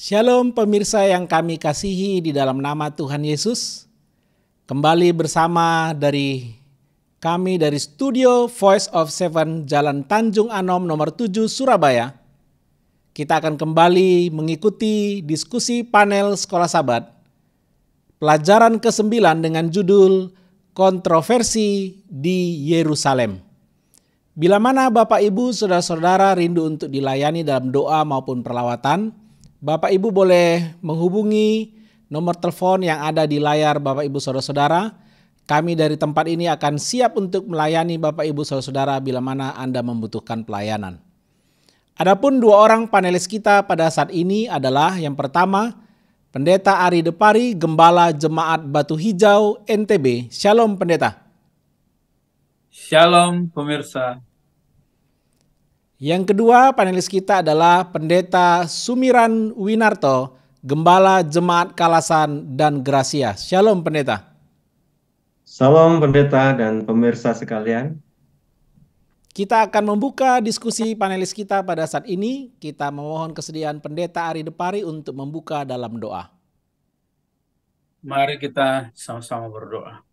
Shalom pemirsa yang kami kasihi di dalam nama Tuhan Yesus. Kembali bersama dari kami dari studio Voice of Seven Jalan Tanjung Anom nomor 7 Surabaya. Kita akan kembali mengikuti diskusi panel Sekolah Sabat. Pelajaran ke-9 dengan judul Kontroversi di Yerusalem. Bila mana Bapak Ibu saudara-saudara rindu untuk dilayani dalam doa maupun perlawatan, Bapak Ibu boleh menghubungi nomor telepon yang ada di layar Bapak Ibu saudara-saudara. Kami dari tempat ini akan siap untuk melayani Bapak Ibu saudara-saudara bila mana Anda membutuhkan pelayanan. Adapun dua orang panelis kita pada saat ini adalah yang pertama, Pendeta Ari Depari, Gembala Jemaat Batu Hijau, NTB. Shalom Pendeta. Shalom pemirsa. Yang kedua panelis kita adalah Pendeta Sumiran Winarto, Gembala Jemaat Kalasan dan Gracia. Shalom Pendeta. Salam Pendeta dan pemirsa sekalian. Kita akan membuka diskusi panelis kita pada saat ini. Kita memohon kesediaan Pendeta Ari Depari untuk membuka dalam doa. Mari kita sama-sama berdoa.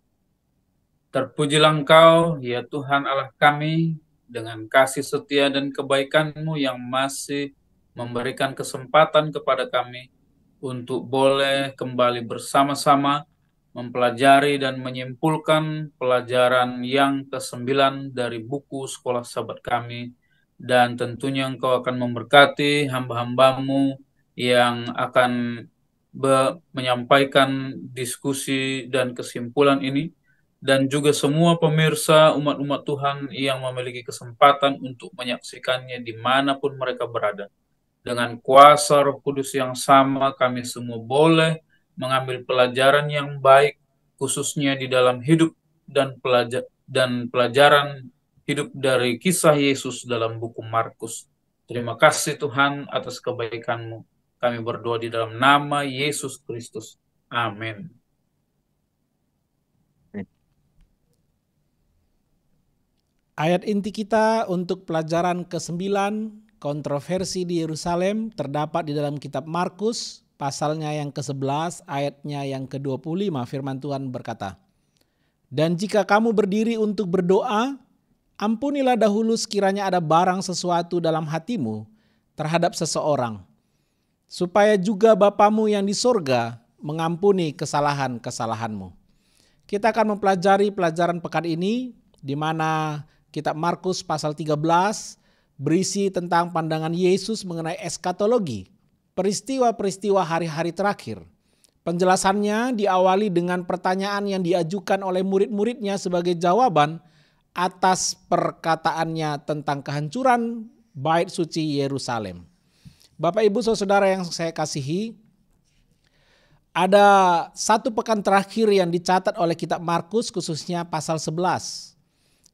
Terpujilah Engkau, ya Tuhan Allah kami, dengan kasih setia dan kebaikan-Mu yang masih memberikan kesempatan kepada kami untuk boleh kembali bersama-sama mempelajari dan menyimpulkan pelajaran yang ke-9 dari buku Sekolah Sabat kami. Dan tentunya Engkau akan memberkati hamba-hamba-Mu yang akan menyampaikan diskusi dan kesimpulan ini, dan juga semua pemirsa umat-umat Tuhan yang memiliki kesempatan untuk menyaksikannya dimanapun mereka berada. Dengan kuasa Roh Kudus yang sama, kami semua boleh mengambil pelajaran yang baik, khususnya di dalam hidup dan pelajaran hidup dari kisah Yesus dalam buku Markus. Terima kasih Tuhan atas kebaikan-Mu. Kami berdoa di dalam nama Yesus Kristus. Amin. Ayat inti kita untuk pelajaran ke-9, kontroversi di Yerusalem, terdapat di dalam kitab Markus, pasalnya yang ke-11, ayatnya yang ke-25. Firman Tuhan berkata, "Dan jika kamu berdiri untuk berdoa, ampunilah dahulu sekiranya ada barang sesuatu dalam hatimu terhadap seseorang, supaya juga Bapamu yang di sorga mengampuni kesalahan-kesalahanmu." Kita akan mempelajari pelajaran pekan ini di mana kitab Markus pasal 13 berisi tentang pandangan Yesus mengenai eskatologi, peristiwa-peristiwa hari-hari terakhir. Penjelasannya diawali dengan pertanyaan yang diajukan oleh murid-muridnya sebagai jawaban atas perkataannya tentang kehancuran bait suci Yerusalem. Bapak Ibu saudara yang saya kasihi, ada satu pekan terakhir yang dicatat oleh kitab Markus khususnya pasal 11.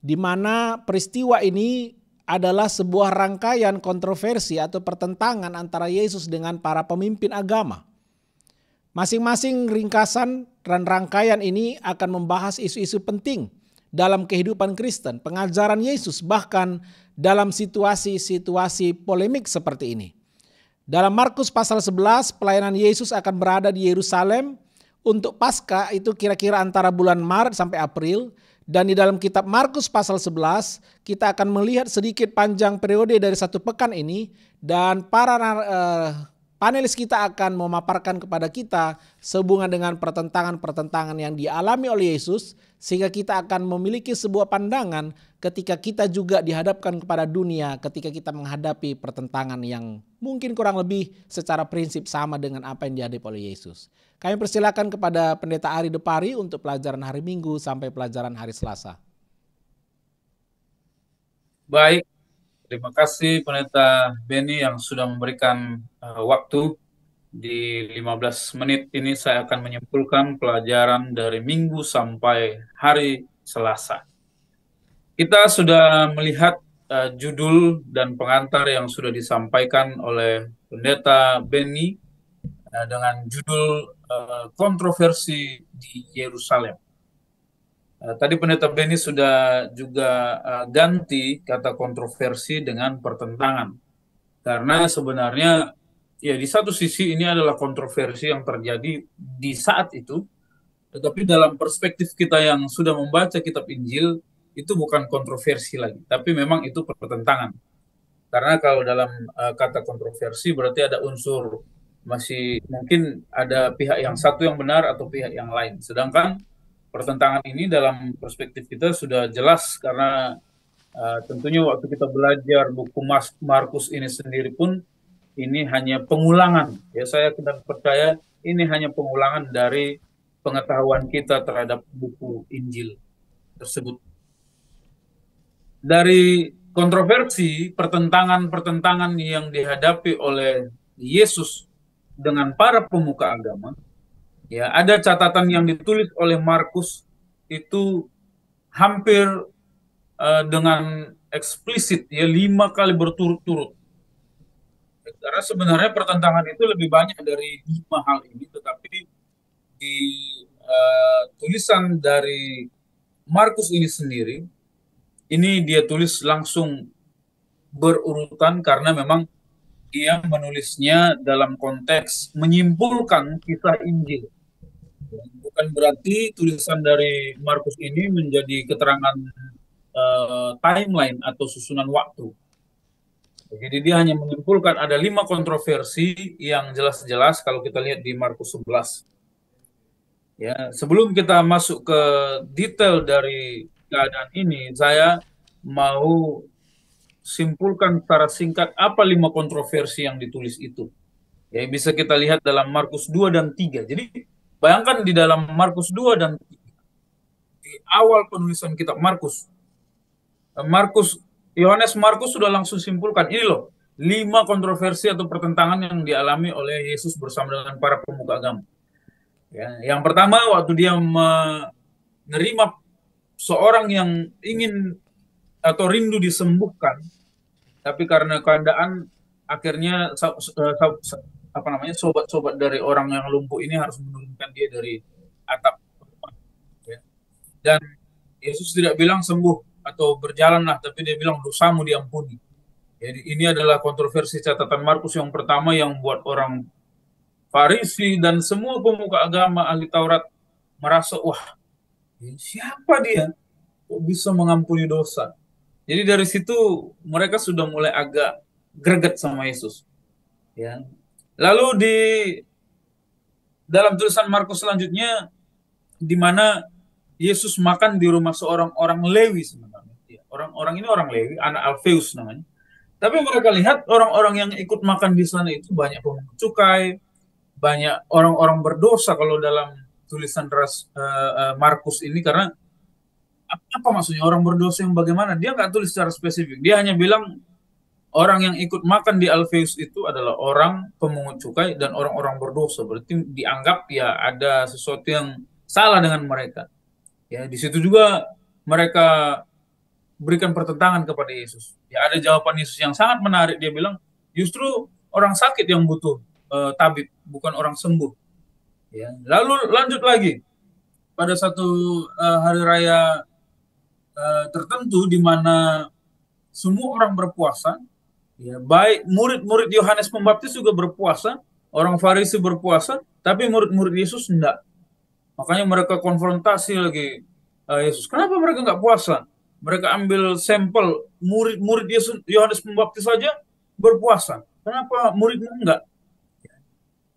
Di mana peristiwa ini adalah sebuah rangkaian kontroversi atau pertentangan antara Yesus dengan para pemimpin agama. Masing-masing ringkasan dan rangkaian ini akan membahas isu-isu penting dalam kehidupan Kristen, pengajaran Yesus, bahkan dalam situasi-situasi polemik seperti ini. Dalam Markus pasal 11, pelayanan Yesus akan berada di Yerusalem untuk Paskah, itu kira-kira antara bulan Maret sampai April. Dan di dalam kitab Markus pasal 11, kita akan melihat sedikit panjang periode dari satu pekan ini. Dan para panelis kita akan memaparkan kepada kita sehubungan dengan pertentangan-pertentangan yang dialami oleh Yesus. Sehingga kita akan memiliki sebuah pandangan ketika kita juga dihadapkan kepada dunia, ketika kita menghadapi pertentangan yang mungkin kurang lebih secara prinsip sama dengan apa yang dihadapi oleh Yesus. Kami persilakan kepada Pendeta Ari Depari untuk pelajaran hari Minggu sampai pelajaran hari Selasa. Baik, terima kasih Pendeta Beni yang sudah memberikan waktu. Di 15 menit ini saya akan menyimpulkan pelajaran dari Minggu sampai hari Selasa. Kita sudah melihat judul dan pengantar yang sudah disampaikan oleh Pendeta Beni dengan judul kontroversi di Yerusalem. Tadi Pendeta Beni sudah juga ganti kata kontroversi dengan pertentangan. Karena sebenarnya Ya, di satu sisi ini adalah kontroversi yang terjadi di saat itu, tetapi dalam perspektif kita yang sudah membaca kitab Injil, itu bukan kontroversi lagi, tapi memang itu pertentangan. Karena kalau dalam kata kontroversi berarti ada unsur masih mungkin ada pihak yang satu yang benar atau pihak yang lain. Sedangkan pertentangan ini dalam perspektif kita sudah jelas karena tentunya waktu kita belajar buku Markus ini sendiri pun ini hanya pengulangan. Ya, saya tidak percaya ini hanya pengulangan dari pengetahuan kita terhadap buku Injil tersebut. Dari kontroversi, pertentangan-pertentangan yang dihadapi oleh Yesus dengan para pemuka agama, ya ada catatan yang ditulis oleh Markus itu hampir dengan eksplisit, ya 5 kali berturut-turut. Karena sebenarnya pertentangan itu lebih banyak dari 5 hal ini, tetapi di tulisan dari Markus ini sendiri, ini dia tulis langsung berurutan karena memang dia menulisnya dalam konteks menyimpulkan kisah Injil. Bukan berarti tulisan dari Markus ini menjadi keterangan timeline atau susunan waktu. Jadi dia hanya menyimpulkan ada 5 kontroversi yang jelas-jelas kalau kita lihat di Markus 11. Ya, sebelum kita masuk ke detail dari keadaan ini, saya mau simpulkan secara singkat apa 5 kontroversi yang ditulis itu. Ya, bisa kita lihat dalam Markus 2 dan 3. Jadi bayangkan di dalam Markus 2 dan 3, di awal penulisan kitab Markus, Yohanes Markus sudah langsung simpulkan, ini loh 5 kontroversi atau pertentangan yang dialami oleh Yesus bersama dengan para pemuka agama. Ya, yang pertama waktu dia menerima seorang yang ingin atau rindu disembuhkan, tapi karena keadaan akhirnya sobat-sobat dari orang yang lumpuh ini harus menurunkan dia dari atap. Ya. Dan Yesus tidak bilang sembuh atau berjalanlah, tapi dia bilang dosamu diampuni. Jadi ini adalah kontroversi catatan Markus yang pertama yang buat orang Farisi dan semua pemuka agama ahli Taurat merasa, wah, siapa dia kok bisa mengampuni dosa? Jadi dari situ mereka sudah mulai agak greget sama Yesus. Ya. Lalu di dalam tulisan Markus selanjutnya, di mana Yesus makan di rumah seorang orang Lewi sebenarnya. Orang-orang ini orang Lewi, anak Alfeus namanya. Tapi mereka lihat orang-orang yang ikut makan di sana itu banyak pemungut cukai, banyak orang-orang berdosa kalau dalam tulisan Markus ini. Karena apa maksudnya orang berdosa yang bagaimana? Dia nggak tulis secara spesifik. Dia hanya bilang orang yang ikut makan di Alfeus itu adalah orang pemungut cukai dan orang-orang berdosa. Berarti dianggap ya ada sesuatu yang salah dengan mereka. Ya, di situ juga mereka berikan pertentangan kepada Yesus. Ya, ada jawaban Yesus yang sangat menarik. Dia bilang, justru orang sakit yang butuh tabib, bukan orang sembuh. Ya. Lalu lanjut lagi pada satu hari raya tertentu di mana semua orang berpuasa, ya, baik murid-murid Yohanes Pembaptis juga berpuasa, orang Farisi berpuasa, tapi murid-murid Yesus enggak. Makanya mereka konfrontasi lagi Yesus. Kenapa mereka nggak puasa? Mereka ambil sampel murid-murid Yesus, Yohanes Pembaptis saja berpuasa. Kenapa muridmu enggak?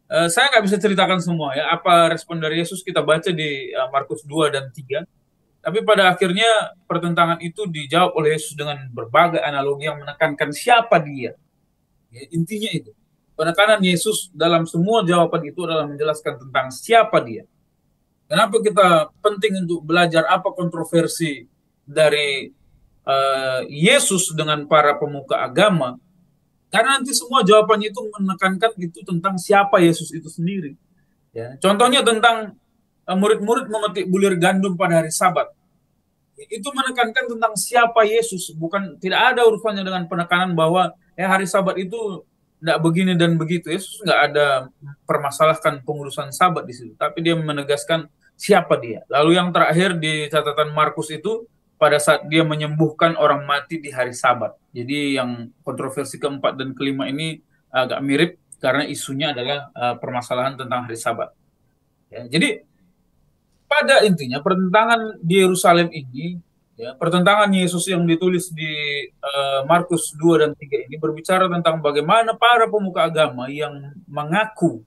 Saya nggak bisa ceritakan semua ya. Apa respon dari Yesus kita baca di Markus 2 dan 3. Tapi pada akhirnya pertentangan itu dijawab oleh Yesus dengan berbagai analogi yang menekankan siapa dia. Ya, intinya itu. Penekanan Yesus dalam semua jawaban itu adalah menjelaskan tentang siapa dia. Kenapa kita penting untuk belajar apa kontroversi dari Yesus dengan para pemuka agama, karena nanti semua jawabannya itu menekankan itu tentang siapa Yesus itu sendiri. Ya. Contohnya tentang murid-murid memetik bulir gandum pada hari Sabat. Itu menekankan tentang siapa Yesus, bukan, tidak ada urusannya dengan penekanan bahwa hari Sabat itu tidak begini dan begitu. Yesus nggak ada permasalahkan pengurusan Sabat di situ, tapi dia menegaskan siapa dia. Lalu yang terakhir di catatan Markus itu pada saat dia menyembuhkan orang mati di hari Sabat. Jadi yang kontroversi keempat dan kelima ini agak mirip. karena isunya adalah permasalahan tentang hari Sabat. Ya, jadi pada intinya pertentangan di Yerusalem ini, ya, pertentangan Yesus yang ditulis di Markus 2 dan 3 ini berbicara tentang bagaimana para pemuka agama yang mengaku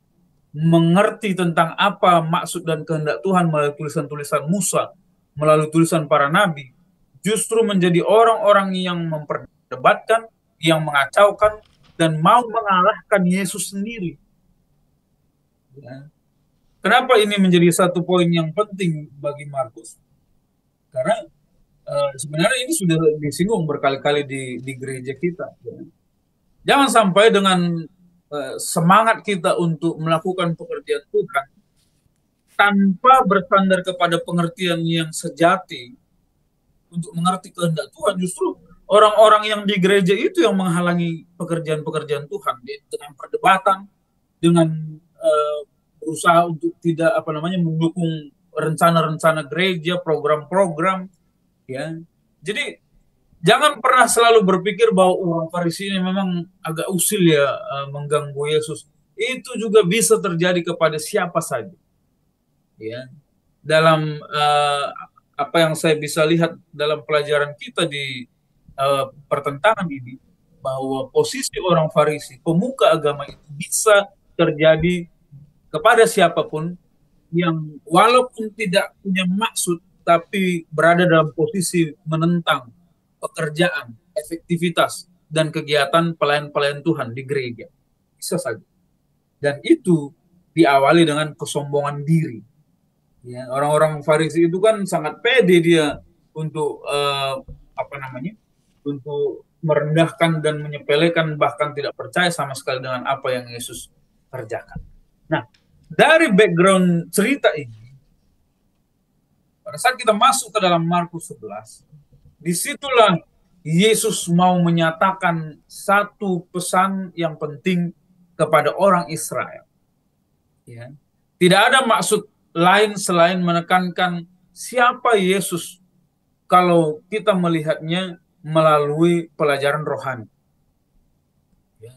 mengerti tentang apa maksud dan kehendak Tuhan melalui tulisan-tulisan Musa, melalui tulisan para nabi, justru menjadi orang-orang yang memperdebatkan, yang mengacaukan, dan mau mengalahkan Yesus sendiri. Ya. Kenapa ini menjadi satu poin yang penting bagi Markus? Karena sebenarnya ini sudah disinggung berkali-kali di gereja kita. Ya. Jangan sampai dengan semangat kita untuk melakukan pekerjaan Tuhan tanpa bersandar kepada pengertian yang sejati untuk mengerti kehendak Tuhan, justru orang-orang yang di gereja itu yang menghalangi pekerjaan-pekerjaan Tuhan dengan perdebatan, dengan berusaha untuk tidak mendukung rencana-rencana gereja, program-program, ya. Jadi jangan pernah selalu berpikir bahwa orang Farisi ini memang agak usil ya mengganggu Yesus. Itu juga bisa terjadi kepada siapa saja. Ya. Dalam apa yang saya bisa lihat dalam pelajaran kita di pertentangan ini, bahwa posisi orang Farisi, pemuka agama itu bisa terjadi kepada siapapun yang walaupun tidak punya maksud tapi berada dalam posisi menentang pekerjaan, efektivitas, dan kegiatan pelayan-pelayan Tuhan di gereja. Bisa saja. Dan itu diawali dengan kesombongan diri. Ya, orang-orang Farisi itu kan sangat pede dia untuk untuk merendahkan dan menyepelekan, bahkan tidak percaya sama sekali dengan apa yang Yesus kerjakan. Nah, dari background cerita ini, pada saat kita masuk ke dalam Markus 11, disitulah Yesus mau menyatakan satu pesan yang penting kepada orang Israel. Ya. Tidak ada maksud lain selain menekankan siapa Yesus kalau kita melihatnya melalui pelajaran rohani. Ya.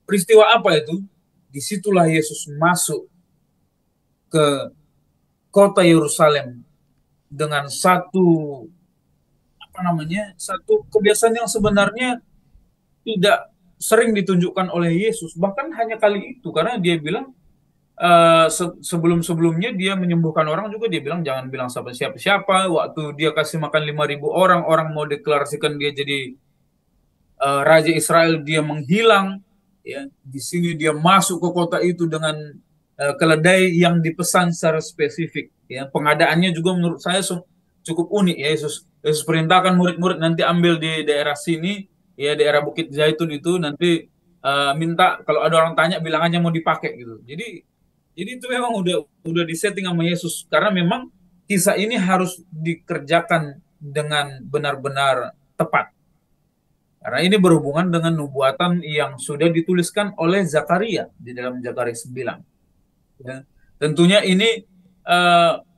Peristiwa apa itu? Disitulah Yesus masuk ke kota Yerusalem dengan satu kebiasaan yang sebenarnya tidak sering ditunjukkan oleh Yesus, bahkan hanya kali itu, karena dia bilang sebelum-sebelumnya dia menyembuhkan orang juga dia bilang jangan bilang siapa-siapa. Waktu dia kasih makan 5.000 orang mau deklarasikan dia jadi Raja Israel, dia menghilang. Ya, di sini dia masuk ke kota itu dengan keledai yang dipesan secara spesifik. Ya, pengadaannya juga menurut saya cukup unik. Ya, Yesus perintahkan murid-murid nanti ambil di daerah sini, ya daerah Bukit Zaitun itu, nanti minta kalau ada orang tanya bilang aja mau dipakai gitu. Jadi itu memang udah disetting sama Yesus, karena memang kisah ini harus dikerjakan dengan benar-benar tepat. Karena ini berhubungan dengan nubuatan yang sudah dituliskan oleh Zakaria di dalam Zakaria 9. Ya. Tentunya ini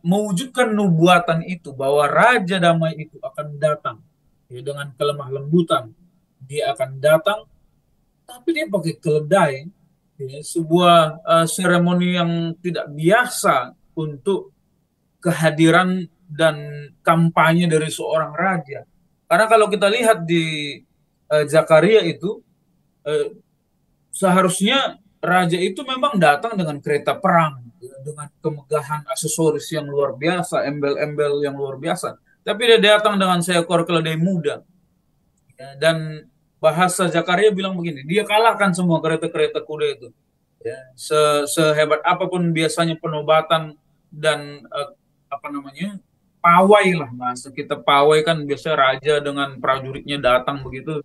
mewujudkan nubuatan itu bahwa Raja Damai itu akan datang, ya, dengan kelemah lembutan. Dia akan datang, tapi dia pakai keledai, ya, sebuah seremoni yang tidak biasa untuk kehadiran dan kampanye dari seorang raja. Karena kalau kita lihat di Zakaria itu, seharusnya raja itu memang datang dengan kereta perang, dengan kemegahan aksesoris yang luar biasa, embel-embel yang luar biasa. Tapi dia datang dengan seekor keledai muda. Ya, dan bahasa Zakaria bilang begini, dia kalahkan semua kereta-kereta kuda itu. Ya, sehebat apapun biasanya penobatan dan pawai lah, bahasa kita pawai kan biasa raja dengan prajuritnya datang begitu.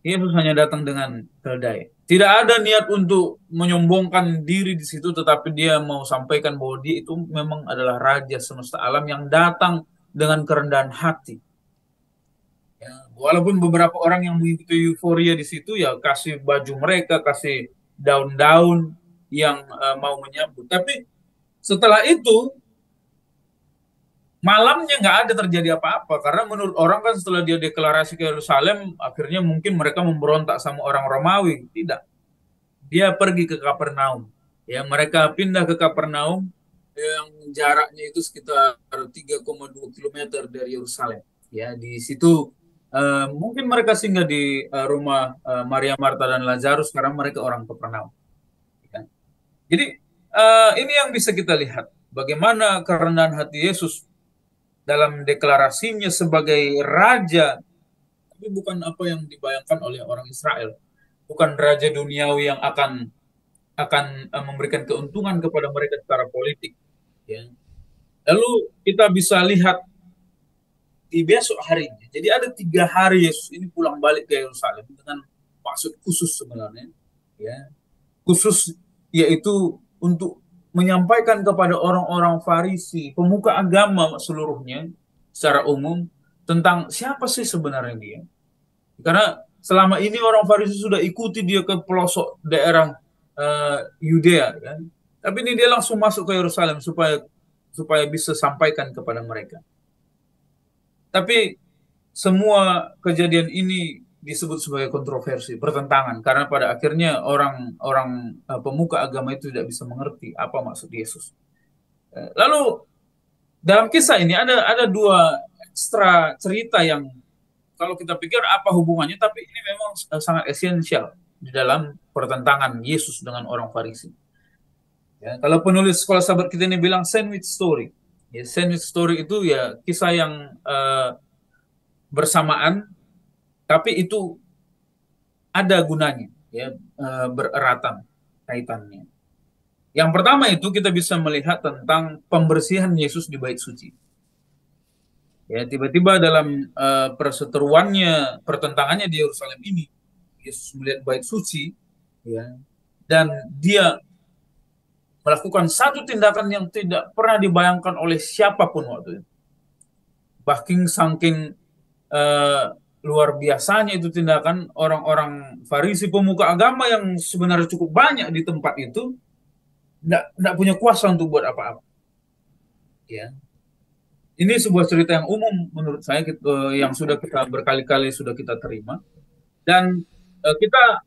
Yesus hanya datang dengan keledai. Tidak ada niat untuk menyombongkan diri di situ, tetapi dia mau sampaikan bahwa dia itu memang adalah raja semesta alam yang datang dengan kerendahan hati. Ya, walaupun beberapa orang yang mengikuti euforia di situ ya kasih baju mereka, kasih daun-daun yang mau menyambut. Tapi setelah itu malamnya nggak ada terjadi apa-apa, karena menurut orang kan setelah dia deklarasi ke Yerusalem, akhirnya mungkin mereka memberontak sama orang Romawi. Tidak. dia pergi ke Kapernaum. Ya, mereka pindah ke Kapernaum yang jaraknya itu sekitar 3,2 kilometer dari Yerusalem. Ya, di situ mungkin mereka singgah di rumah Maria, Marta dan Lazarus karena mereka orang Kapernaum. Ya. Jadi ini yang bisa kita lihat bagaimana kerendahan hati Yesus dalam deklarasinya sebagai raja, tapi bukan apa yang dibayangkan oleh orang Israel. Bukan raja duniawi yang akan memberikan keuntungan kepada mereka secara politik. Ya. Lalu kita bisa lihat di besok harinya. Jadi ada 3 hari Yesus ini pulang balik ke Yerusalem dengan maksud khusus sebenarnya. Ya. Khusus yaitu untuk menyampaikan kepada orang-orang Farisi, pemuka agama seluruhnya secara umum tentang siapa sih sebenarnya dia. Karena selama ini orang Farisi sudah ikuti dia ke pelosok daerah Yudea, kan? Tapi ini dia langsung masuk ke Yerusalem supaya bisa sampaikan kepada mereka. Tapi semua kejadian ini disebut sebagai kontroversi, pertentangan, karena pada akhirnya orang pemuka agama itu tidak bisa mengerti apa maksud Yesus. Lalu dalam kisah ini ada 2 ekstra cerita yang kalau kita pikir apa hubungannya, tapi ini memang sangat esensial di dalam pertentangan Yesus dengan orang Farisi. Ya, kalau penulis sekolah sahabat kita ini bilang sandwich story. Ya, sandwich story itu ya kisah yang bersamaan, tapi itu ada gunanya, ya, bereratan kaitannya. Yang pertama itu kita bisa melihat tentang pembersihan Yesus di bait suci. Ya, tiba-tiba dalam perseteruannya, pertentangannya di Yerusalem ini, Yesus melihat bait suci, ya, dan dia melakukan satu tindakan yang tidak pernah dibayangkan oleh siapapun waktu itu. Bahkan saking luar biasanya itu tindakan orang-orang Farisi, pemuka agama yang sebenarnya cukup banyak di tempat itu, tidak punya kuasa untuk buat apa-apa. Ya. Ini sebuah cerita yang umum menurut saya, yang sudah kita berkali-kali sudah kita terima, dan kita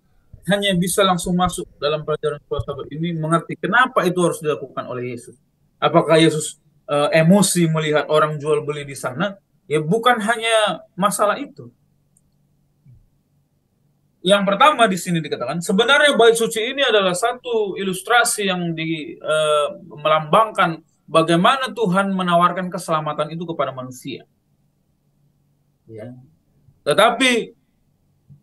hanya bisa langsung masuk dalam pelajaran sekolah sahabat ini mengerti kenapa itu harus dilakukan oleh Yesus. Apakah Yesus emosi melihat orang jual beli di sana? Ya bukan hanya masalah itu. Yang pertama di sini dikatakan sebenarnya bait suci ini adalah satu ilustrasi yang melambangkan bagaimana Tuhan menawarkan keselamatan itu kepada manusia. Ya. Tetapi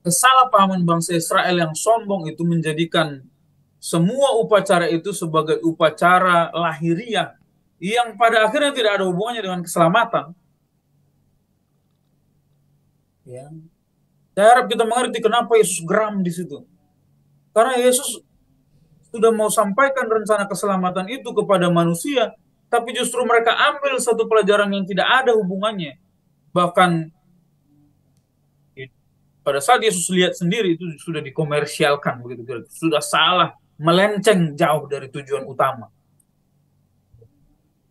kesalahpahaman bangsa Israel yang sombong itu menjadikan semua upacara itu sebagai upacara lahiriah yang pada akhirnya tidak ada hubungannya dengan keselamatan. Ya. Saya harap kita mengerti kenapa Yesus geram di situ. Karena Yesus sudah mau sampaikan rencana keselamatan itu kepada manusia, tapi justru mereka ambil satu pelajaran yang tidak ada hubungannya. Bahkan pada saat Yesus lihat sendiri itu sudah dikomersialkan begitu, sudah salah, melenceng jauh dari tujuan utama.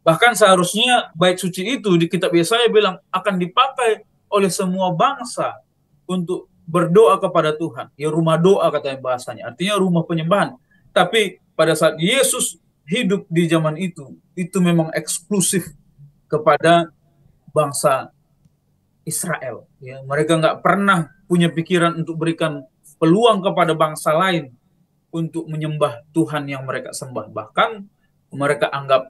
Bahkan seharusnya bait suci itu di kitab Yesaya bilang akan dipakai oleh semua bangsa untuk berdoa kepada Tuhan. Ya rumah doa katanya bahasanya, artinya rumah penyembahan. Tapi pada saat Yesus hidup di zaman itu memang eksklusif kepada bangsa Israel. Ya, mereka nggak pernah punya pikiran untuk berikan peluang kepada bangsa lain untuk menyembah Tuhan yang mereka sembah. Bahkan mereka anggap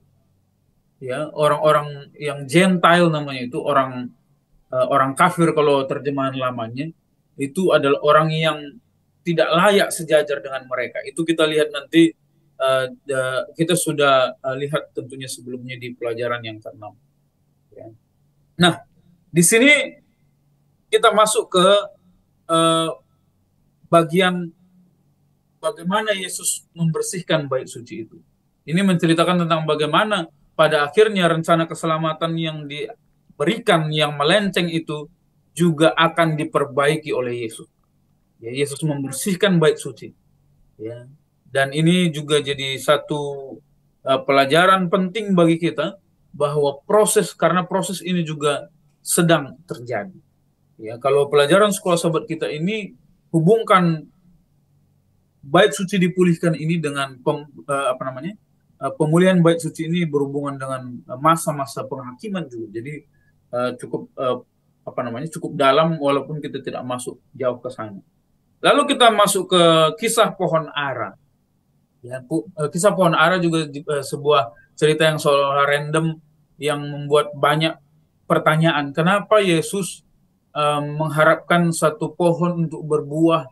ya orang-orang yang Gentile namanya itu orang kafir kalau terjemahan lamanya itu adalah orang yang tidak layak sejajar dengan mereka. Itu kita lihat nanti, kita sudah lihat tentunya sebelumnya di pelajaran yang ke-6. Ya. Nah, di sini kita masuk ke bagian bagaimana Yesus membersihkan bait suci itu. Ini menceritakan tentang bagaimana pada akhirnya rencana keselamatan yang diberikan yang melenceng itu juga akan diperbaiki oleh Yesus. Ya, Yesus membersihkan bait suci. Ya. Dan ini juga jadi satu pelajaran penting bagi kita bahwa karena proses ini juga sedang terjadi. Ya, kalau pelajaran sekolah sahabat kita ini hubungkan bait suci dipulihkan ini dengan pemulihan bait suci ini berhubungan dengan masa-masa penghakiman juga. Jadi cukup dalam walaupun kita tidak masuk jauh ke sana. Lalu kita masuk ke kisah pohon ara. Ya, kisah pohon ara juga sebuah cerita yang seolah random yang membuat banyak pertanyaan. Kenapa Yesus mengharapkan satu pohon untuk berbuah?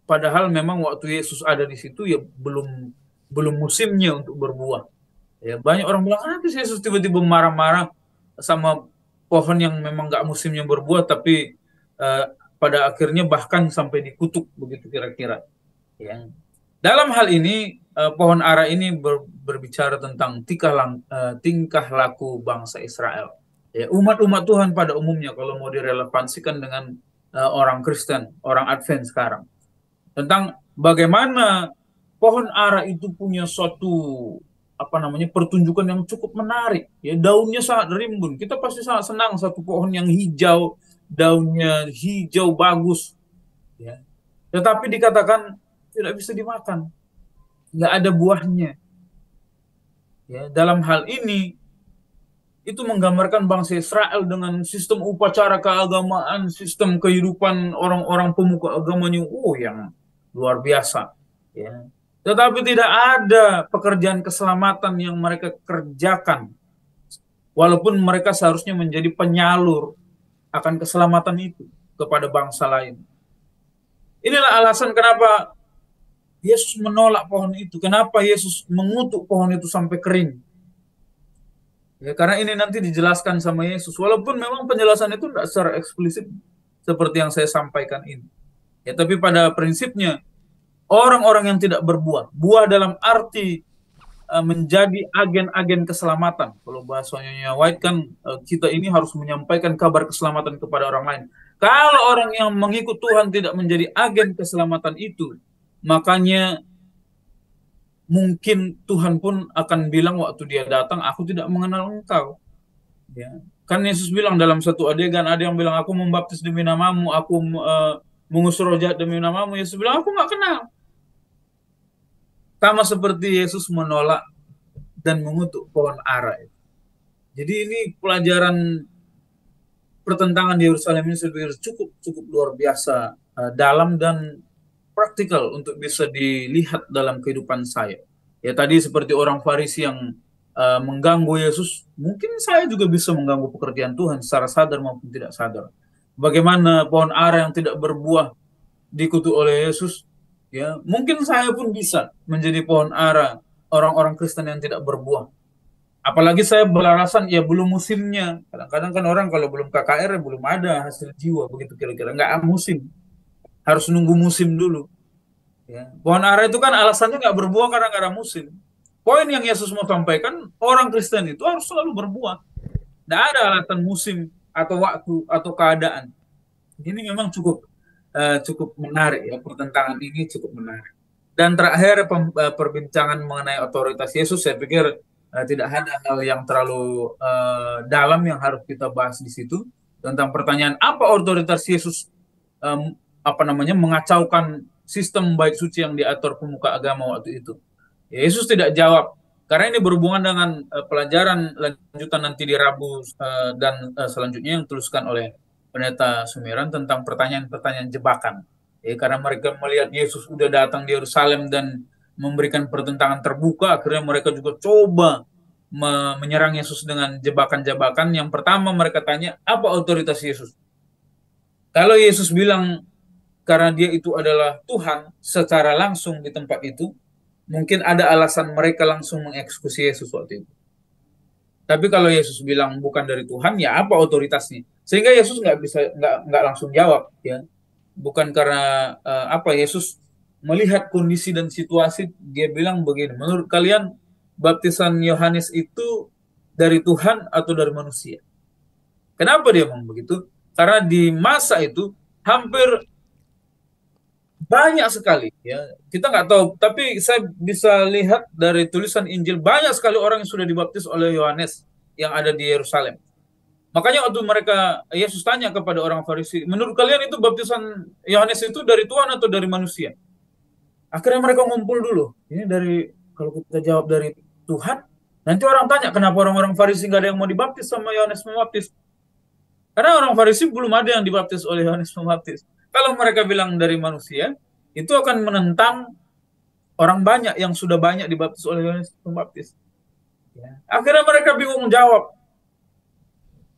Padahal memang waktu Yesus ada di situ ya belum musimnya untuk berbuah. Ya, banyak orang bilang, kenapa Yesus tiba-tiba marah-marah sama pohon yang memang nggak musimnya berbuah, tapi pada akhirnya bahkan sampai dikutuk begitu kira-kira. Ya. Dalam hal ini pohon ara ini berbicara tentang tingkah laku bangsa Israel. Ya, umat-umat Tuhan pada umumnya kalau mau direlevansikan dengan orang Kristen, orang Advent sekarang. Tentang bagaimana pohon ara itu punya suatu pertunjukan yang cukup menarik. Ya, daunnya sangat rimbun. Kita pasti sangat senang satu pohon yang hijau, daunnya hijau bagus. Ya. Tetapi dikatakan tidak bisa dimakan, nggak ada buahnya. Ya, dalam hal ini itu menggambarkan bangsa Israel dengan sistem upacara keagamaan, sistem kehidupan orang-orang pemuka agamanya, yang luar biasa. Ya. Tetapi tidak ada pekerjaan keselamatan yang mereka kerjakan, walaupun mereka seharusnya menjadi penyalur akan keselamatan itu kepada bangsa lain. Inilah alasan kenapa Yesus menolak pohon itu. Kenapa Yesus mengutuk pohon itu sampai kering? Ya, karena ini nanti dijelaskan sama Yesus. Walaupun memang penjelasan itu tidak secara eksplisit seperti yang saya sampaikan ini. Ya, tapi pada prinsipnya orang-orang yang tidak berbuah, buah dalam arti menjadi agen-agen keselamatan. Kalau bahasanya White kan kita ini harus menyampaikan kabar keselamatan kepada orang lain. Kalau orang yang mengikut Tuhan tidak menjadi agen keselamatan itu, makanya mungkin Tuhan pun akan bilang waktu dia datang, aku tidak mengenal engkau. Ya. Kan Yesus bilang dalam satu adegan, ada yang bilang, aku membaptis demi namamu, aku mengusir roh jahat demi namamu. Yesus bilang, aku nggak kenal. Sama seperti Yesus menolak dan mengutuk pohon ara. Jadi ini pelajaran pertentangan di Yerusalem ini cukup luar biasa, dalam dan praktikal untuk bisa dilihat dalam kehidupan saya. Ya, tadi seperti orang Farisi yang mengganggu Yesus, mungkin saya juga bisa mengganggu pekerjaan Tuhan secara sadar maupun tidak sadar. Bagaimana pohon ara yang tidak berbuah dikutuk oleh Yesus, ya mungkin saya pun bisa menjadi pohon ara orang-orang Kristen yang tidak berbuah. Apalagi saya beralasan ya belum musimnya. Kadang-kadang kan orang kalau belum KKR belum ada hasil jiwa begitu kira-kira, nggak musim. Harus nunggu musim dulu. Ya. Pohon ara itu kan alasannya nggak berbuah karena nggak ada musim. Poin yang Yesus mau sampaikan, orang Kristen itu harus selalu berbuah. Nggak ada alasan musim atau waktu atau keadaan. Ini memang cukup menarik ya, pertentangan ini cukup menarik. Dan terakhir perbincangan mengenai otoritas Yesus, saya pikir tidak ada hal yang terlalu dalam yang harus kita bahas di situ tentang pertanyaan apa otoritas Yesus mengacaukan sistem bait suci yang diatur pemuka agama waktu itu. Yesus tidak jawab karena ini berhubungan dengan pelajaran lanjutan nanti di Rabu dan selanjutnya yang dituliskan oleh Pendeta Sumiran tentang pertanyaan-pertanyaan jebakan. Karena mereka melihat Yesus sudah datang di Yerusalem dan memberikan pertentangan terbuka, akhirnya mereka juga coba menyerang Yesus dengan jebakan-jebakan. Yang pertama mereka tanya, apa otoritas Yesus? Kalau Yesus bilang karena dia itu adalah Tuhan secara langsung di tempat itu, mungkin ada alasan mereka langsung mengeksekusi Yesus waktu itu. Tapi kalau Yesus bilang bukan dari Tuhan, ya apa otoritasnya? Sehingga Yesus nggak langsung jawab, ya. Bukan karena Yesus melihat kondisi dan situasi, dia bilang begini, menurut kalian baptisan Yohanes itu dari Tuhan atau dari manusia? Kenapa dia ngomong begitu? Karena di masa itu hampir banyak sekali, ya kita nggak tahu, tapi saya bisa lihat dari tulisan Injil banyak sekali orang yang sudah dibaptis oleh Yohanes yang ada di Yerusalem. Makanya waktu Yesus tanya kepada orang Farisi, menurut kalian itu baptisan Yohanes itu dari Tuhan atau dari manusia? Akhirnya mereka ngumpul dulu. Ini kalau kita jawab dari Tuhan, nanti orang tanya kenapa orang-orang Farisi nggak ada yang mau dibaptis sama Yohanes Pembaptis. Karena orang Farisi belum ada yang dibaptis oleh Yohanes Pembaptis. Kalau mereka bilang dari manusia, itu akan menentang orang banyak yang sudah banyak dibaptis oleh Yohanes Pembaptis. Ya. Akhirnya mereka bingung jawab.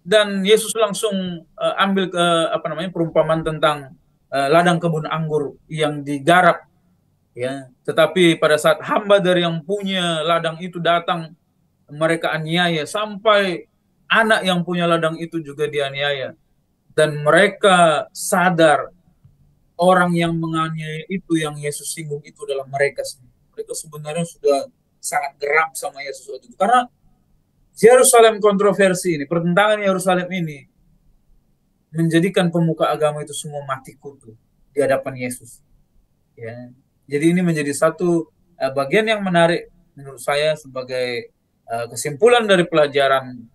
Dan Yesus langsung ambil perumpamaan tentang ladang kebun anggur yang digarap, ya. Tetapi pada saat hamba dari yang punya ladang itu datang, mereka aniaya sampai anak yang punya ladang itu juga dianiaya. Dan mereka sadar orang yang menganiaya itu, yang Yesus singgung itu adalah mereka sendiri. Mereka sebenarnya sudah sangat geram sama Yesus waktu itu. Karena Yerusalem kontroversi ini, pertentangan Yerusalem ini menjadikan pemuka agama itu semua mati kutu di hadapan Yesus. Ya. Jadi ini menjadi satu bagian yang menarik menurut saya sebagai kesimpulan dari pelajaran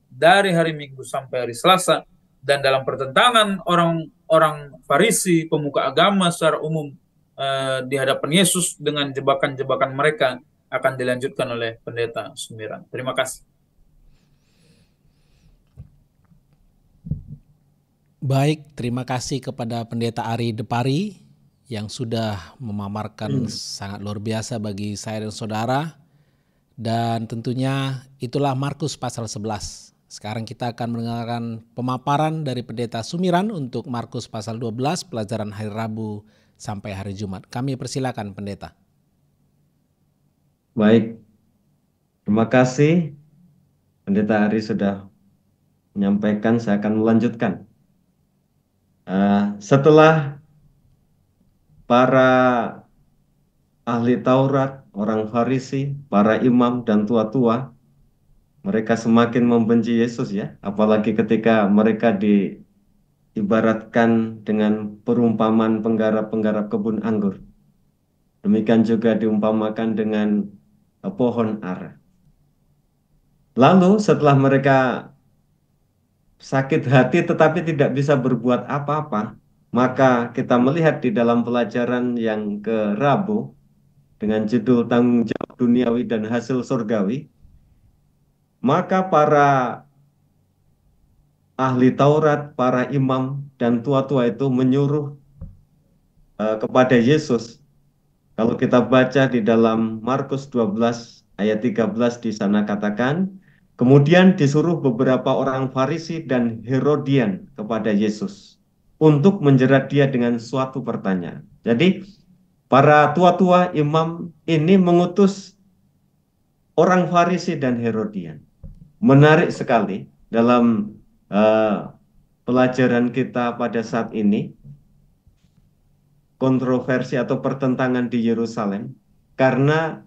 dari hari Minggu sampai hari Selasa, dan dalam pertentangan orang Farisi, pemuka agama secara umum di hadapan Yesus dengan jebakan-jebakan mereka akan dilanjutkan oleh Pendeta Sumiran. Terima kasih. Baik, terima kasih kepada Pendeta Ari Depari yang sudah memamarkan sangat luar biasa bagi saya dan saudara. Dan tentunya itulah Markus pasal 11. Sekarang kita akan mendengarkan pemaparan dari Pendeta Sumiran untuk Markus pasal 12, pelajaran hari Rabu sampai hari Jumat. Kami persilakan Pendeta. Baik, terima kasih Pendeta Ari sudah menyampaikan. Saya akan melanjutkan. Setelah para ahli Taurat, orang Farisi, para imam dan tua-tua, mereka semakin membenci Yesus, ya, apalagi ketika mereka diibaratkan dengan perumpamaan penggarap-penggarap kebun anggur. Demikian juga diumpamakan dengan pohon ara. Lalu setelah mereka sakit hati tetapi tidak bisa berbuat apa-apa, maka kita melihat di dalam pelajaran yang ke Rabu dengan judul tanggung jawab duniawi dan hasil surgawi, maka para ahli Taurat, para imam dan tua-tua itu menyuruh kepada Yesus. Kalau kita baca di dalam Markus 12 ayat 13, di sana katakan, kemudian disuruh beberapa orang Farisi dan Herodian kepada Yesus untuk menjerat dia dengan suatu pertanyaan. Jadi para tua-tua imam ini mengutus orang Farisi dan Herodian. Menarik sekali dalam pelajaran kita pada saat ini, kontroversi atau pertentangan di Yerusalem, karena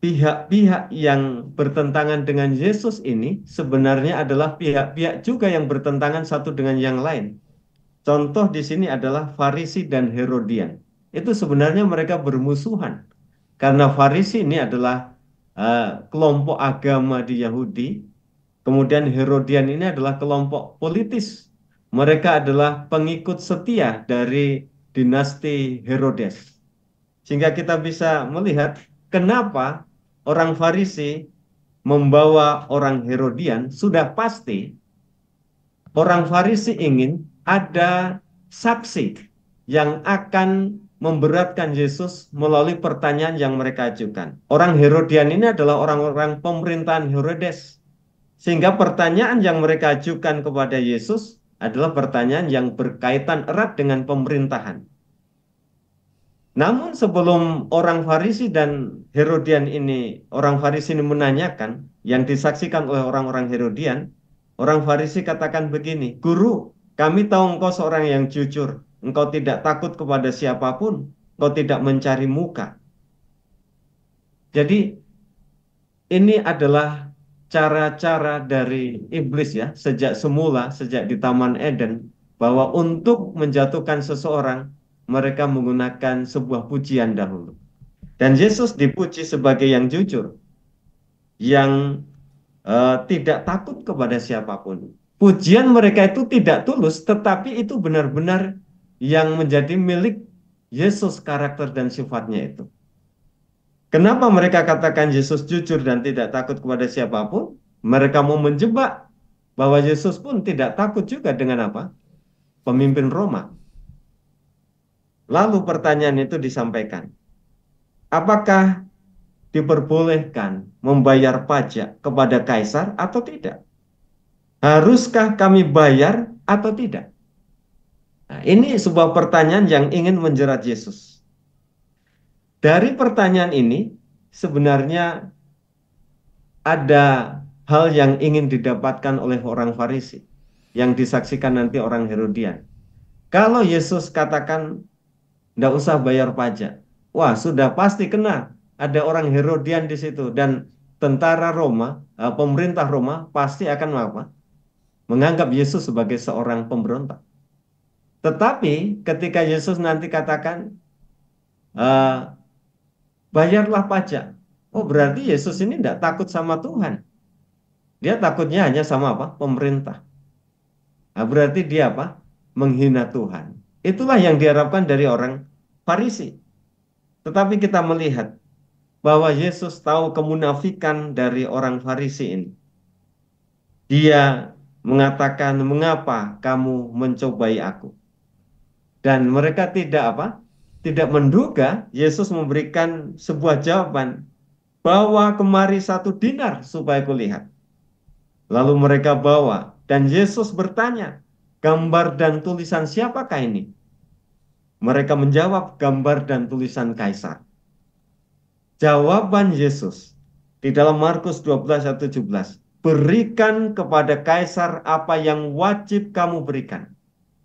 pihak-pihak yang bertentangan dengan Yesus ini sebenarnya adalah pihak-pihak juga yang bertentangan satu dengan yang lain. Contoh di sini adalah Farisi dan Herodian. Itu sebenarnya mereka bermusuhan. Karena Farisi ini adalah kelompok agama di Yahudi. Kemudian Herodian ini adalah kelompok politis. Mereka adalah pengikut setia dari dinasti Herodes. Sehingga kita bisa melihat kenapa orang Farisi membawa orang Herodian. Sudah pasti orang Farisi ingin ada saksi yang akan memberatkan Yesus melalui pertanyaan yang mereka ajukan. Orang Herodian ini adalah orang-orang pemerintahan Herodes. Sehingga pertanyaan yang mereka ajukan kepada Yesus adalah pertanyaan yang berkaitan erat dengan pemerintahan. Namun sebelum orang Farisi dan Herodian ini, orang Farisi ini menanyakan yang disaksikan oleh orang-orang Herodian, orang Farisi katakan begini, "Guru, kami tahu engkau seorang yang jujur, engkau tidak takut kepada siapapun, engkau tidak mencari muka." Jadi ini adalah cara-cara dari iblis, ya, sejak semula, sejak di Taman Eden, bahwa untuk menjatuhkan seseorang mereka menggunakan sebuah pujian dahulu. Dan Yesus dipuji sebagai yang jujur, yang tidak takut kepada siapapun. pujian mereka itu tidak tulus, tetapi itu benar-benar yang menjadi milik Yesus, karakter dan sifatnya itu. Kenapa mereka katakan Yesus jujur dan tidak takut kepada siapapun? Mereka mau menjebak bahwa Yesus pun tidak takut juga dengan apa? Pemimpin Roma. Lalu pertanyaan itu disampaikan. Apakah diperbolehkan membayar pajak kepada kaisar atau tidak? Haruskah kami bayar atau tidak? Nah, ini sebuah pertanyaan yang ingin menjerat Yesus. Dari pertanyaan ini sebenarnya ada hal yang ingin didapatkan oleh orang Farisi yang disaksikan nanti orang Herodian. Kalau Yesus katakan tidak usah bayar pajak, wah sudah pasti kena. Ada orang Herodian di situ dan tentara Roma, pemerintah Roma pasti akan apa? Menganggap Yesus sebagai seorang pemberontak. Tetapi ketika Yesus nanti katakan bayarlah pajak, oh berarti Yesus ini tidak takut sama Tuhan. Dia takutnya hanya sama apa? Pemerintah. Nah, berarti dia apa? Menghina Tuhan. Itulah yang diharapkan dari orang Farisi. Tetapi kita melihat bahwa Yesus tahu kemunafikan dari orang Farisi ini. Dia mengatakan, mengapa kamu mencobai aku? Dan mereka tidak apa? Tidak menduga Yesus memberikan sebuah jawaban, bawa kemari 1 dinar supaya kulihat. Lalu mereka bawa dan Yesus bertanya, gambar dan tulisan siapakah ini? Mereka menjawab, gambar dan tulisan kaisar. Jawaban Yesus di dalam Markus 12 ayat 17, berikan kepada kaisar apa yang wajib kamu berikan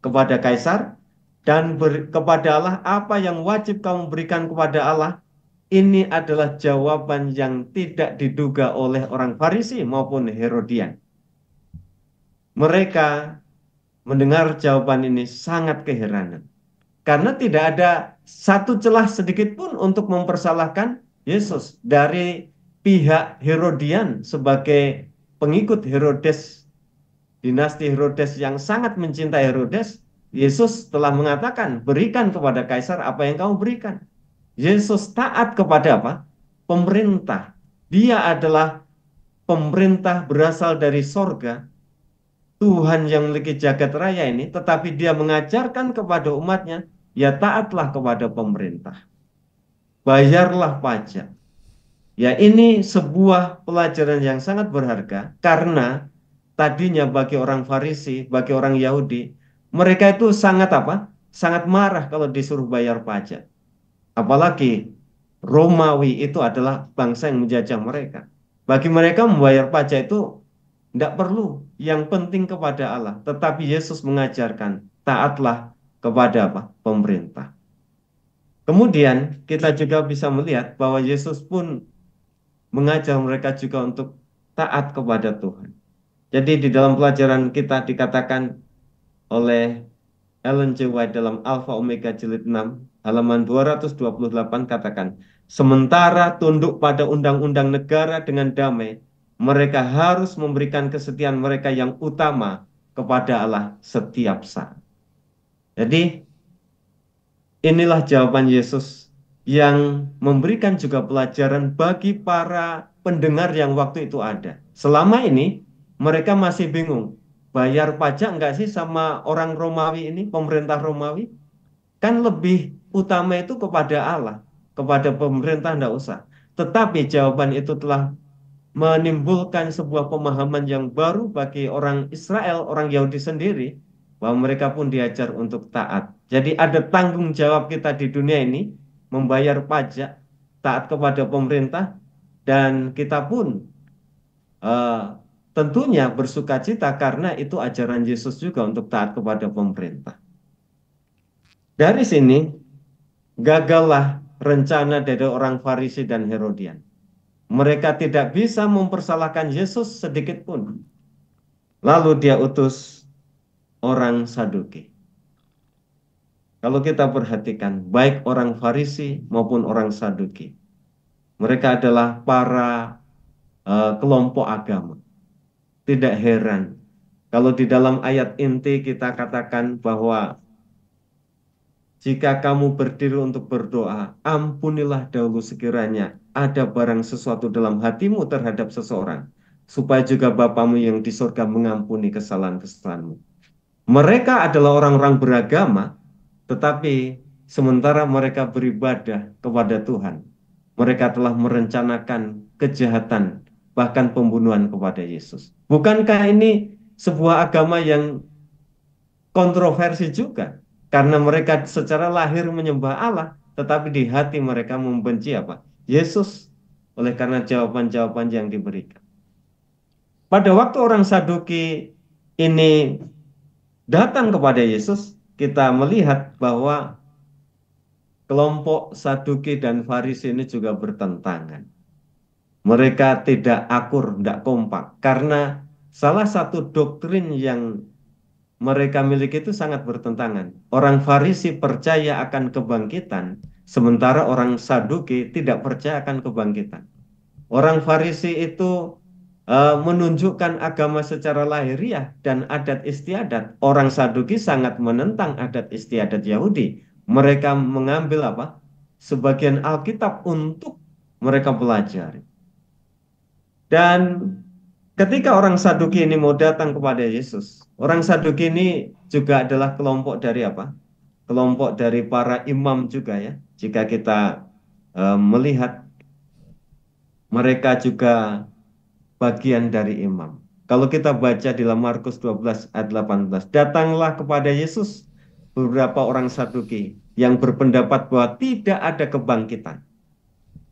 kepada kaisar, dan kepada Allah apa yang wajib kamu berikan kepada Allah. Ini adalah jawaban yang tidak diduga oleh orang Farisi maupun Herodian. Mereka mendengar jawaban ini sangat keheranan. Karena tidak ada satu celah sedikit pun untuk mempersalahkan Yesus. Dari pihak Herodian sebagai pengikut Herodes, dinasti Herodes yang sangat mencintai Herodes, Yesus telah mengatakan, berikan kepada kaisar apa yang kamu berikan. Yesus taat kepada apa? Pemerintah. Dia adalah pemerintah berasal dari sorga. Tuhan yang memiliki jagat raya ini, tetapi dia mengajarkan kepada umatnya, ya taatlah kepada pemerintah. Bayarlah pajak. Ya ini sebuah pelajaran yang sangat berharga, karena tadinya bagi orang Farisi, bagi orang Yahudi, mereka itu sangat apa? Sangat marah kalau disuruh bayar pajak. Apalagi Romawi itu adalah bangsa yang menjajah mereka. Bagi mereka membayar pajak itu tidak perlu, yang penting kepada Allah. Tetapi Yesus mengajarkan, taatlah kepada apa? Pemerintah. Kemudian kita juga bisa melihat bahwa Yesus pun mengajar mereka juga untuk taat kepada Tuhan. Jadi di dalam pelajaran kita dikatakan oleh Ellen G. White dalam Alpha Omega jilid 6 halaman 228 katakan, sementara tunduk pada undang-undang negara dengan damai, mereka harus memberikan kesetiaan mereka yang utama kepada Allah setiap saat. Jadi inilah jawaban Yesus yang memberikan juga pelajaran bagi para pendengar yang waktu itu ada. Selama ini mereka masih bingung, bayar pajak enggak sih sama orang Romawi ini, pemerintah Romawi? Kan lebih utama itu kepada Allah, kepada pemerintah enggak usah. Tetapi jawaban itu telah menimbulkan sebuah pemahaman yang baru bagi orang Israel, orang Yahudi sendiri, bahwa mereka pun diajar untuk taat. Jadi ada tanggung jawab kita di dunia ini, membayar pajak, taat kepada pemerintah, dan kita pun tentunya bersukacita karena itu ajaran Yesus juga untuk taat kepada pemerintah. Dari sini gagallah rencana dari orang Farisi dan Herodian. Mereka tidak bisa mempersalahkan Yesus sedikit pun. Lalu dia utus orang Saduki. Kalau kita perhatikan, baik orang Farisi maupun orang Saduki, mereka adalah para kelompok agama. Tidak heran Kalau di dalam ayat inti kita katakan bahwa jika kamu berdiri untuk berdoa, ampunilah dahulu sekiranya ada barang sesuatu dalam hatimu terhadap seseorang, supaya juga Bapamu yang di surga mengampuni kesalahan-kesalahanmu. Mereka adalah orang-orang beragama, tetapi sementara mereka beribadah kepada Tuhan, mereka telah merencanakan kejahatan, bahkan pembunuhan kepada Yesus. Bukankah ini sebuah agama yang kontroversi juga? Karena mereka secara lahir menyembah Allah, tetapi di hati mereka membenci apa? Yesus, oleh karena jawaban-jawaban yang diberikan. Pada waktu orang Saduki ini datang kepada Yesus, kita melihat bahwa kelompok Saduki dan Farisi ini juga bertentangan. Mereka tidak akur, tidak kompak, karena salah satu doktrin yang mereka miliki itu sangat bertentangan. Orang Farisi percaya akan kebangkitan, sementara orang Saduki tidak percaya akan kebangkitan. Orang Farisi itu menunjukkan agama secara lahiriah dan adat istiadat. Orang Saduki sangat menentang adat istiadat Yahudi. Mereka mengambil apa? Sebagian Alkitab untuk mereka pelajari. Dan ketika orang Saduki ini mau datang kepada Yesus, orang Saduki ini juga adalah kelompok dari apa? Kelompok dari para imam juga ya. Jika kita melihat mereka juga bagian dari imam. Kalau kita baca di dalam Markus 12 ayat 18, datanglah kepada Yesus beberapa orang Saduki yang berpendapat bahwa tidak ada kebangkitan.